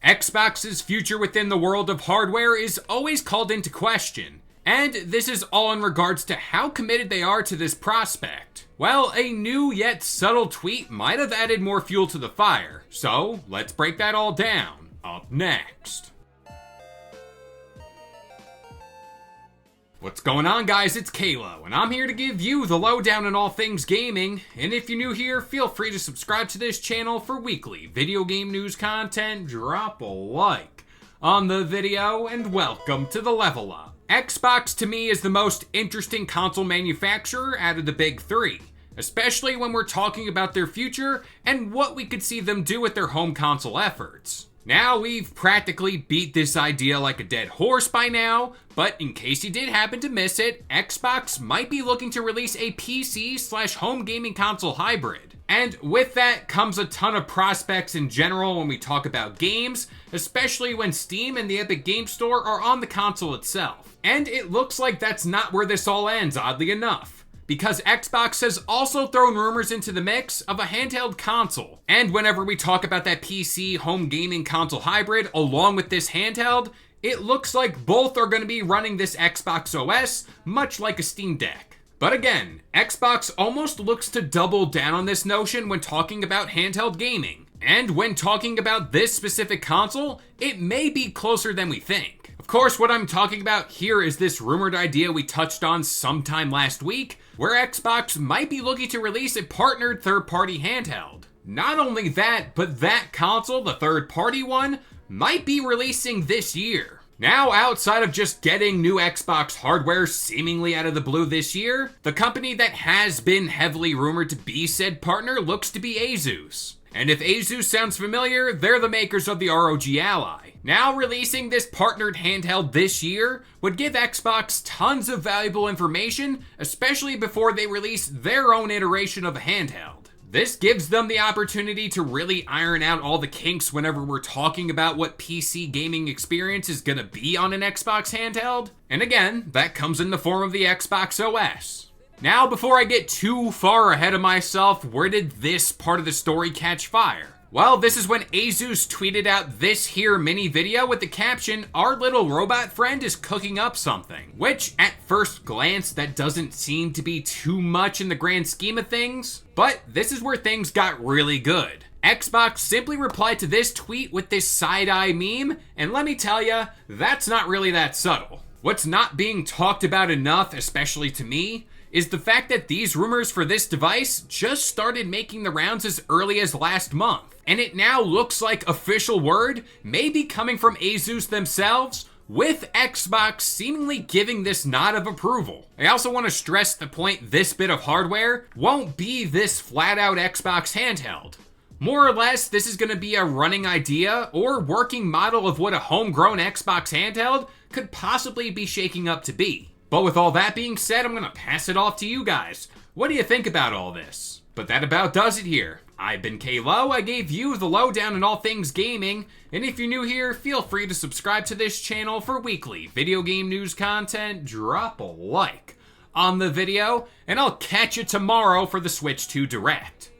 Xbox's future within the world of hardware is always called into question, and this is all in regards to how committed they are to this prospect. Well, a new yet subtle tweet might have added more fuel to the fire, so let's break that all down. Up next. What's going on, guys? It's Kalo, and I'm here to give you the lowdown on all things gaming. And if you're new here, feel free to subscribe to this channel for weekly video game news content. Drop a like on the video, and welcome to the Level Up. Xbox to me is the most interesting console manufacturer out of the big three, especially when we're talking about their future and what we could see them do with their home console efforts. Now, we've practically beat this idea like a dead horse by now, but in case you did happen to miss it, Xbox might be looking to release a PC/home gaming console hybrid. And with that comes a ton of prospects in general when we talk about games, especially when Steam and the Epic Games Store are on the console itself. And it looks like that's not where this all ends, oddly enough, because Xbox has also thrown rumors into the mix of a handheld console. And whenever we talk about that PC home gaming console hybrid along with this handheld, it looks like both are going to be running this Xbox OS, much like a Steam Deck. But again, Xbox almost looks to double down on this notion when talking about handheld gaming. And when talking about this specific console, it may be closer than we think. Of course, what I'm talking about here is this rumored idea we touched on sometime last week, where Xbox might be looking to release a partnered third-party handheld. Not only that, but that console, the third-party one, might be releasing this year. Now, outside of just getting new Xbox hardware seemingly out of the blue this year, the company that has been heavily rumored to be said partner looks to be ASUS. And if ASUS sounds familiar, they're the makers of the ROG Ally. Now, releasing this partnered handheld this year would give Xbox tons of valuable information, especially before they release their own iteration of a handheld. This gives them the opportunity to really iron out all the kinks whenever we're talking about what PC gaming experience is gonna be on an Xbox handheld. And again, that comes in the form of the Xbox OS. Now, before I get too far ahead of myself, where did this part of the story catch fire? Well, this is when ASUS tweeted out this here mini video with the caption, "Our little robot friend is cooking up something," which at first glance, that doesn't seem to be too much in the grand scheme of things, but this is where things got really good. Xbox simply replied to this tweet with this side-eye meme, and let me tell ya, that's not really that subtle. What's not being talked about enough, especially to me, is the fact that these rumors for this device just started making the rounds as early as last month. And it now looks like official word may be coming from ASUS themselves, with Xbox seemingly giving this nod of approval. I also want to stress the point this bit of hardware won't be this flat out Xbox handheld. More or less, this is going to be a running idea or working model of what a homegrown Xbox handheld could possibly be shaking up to be. But with all that being said, I'm going to pass it off to you guys. What do you think about all this? But that about does it here. I've been Kalo, I gave you the lowdown on all things gaming, and if you're new here, feel free to subscribe to this channel for weekly video game news content. Drop a like on the video, and I'll catch you tomorrow for the Switch 2 Direct.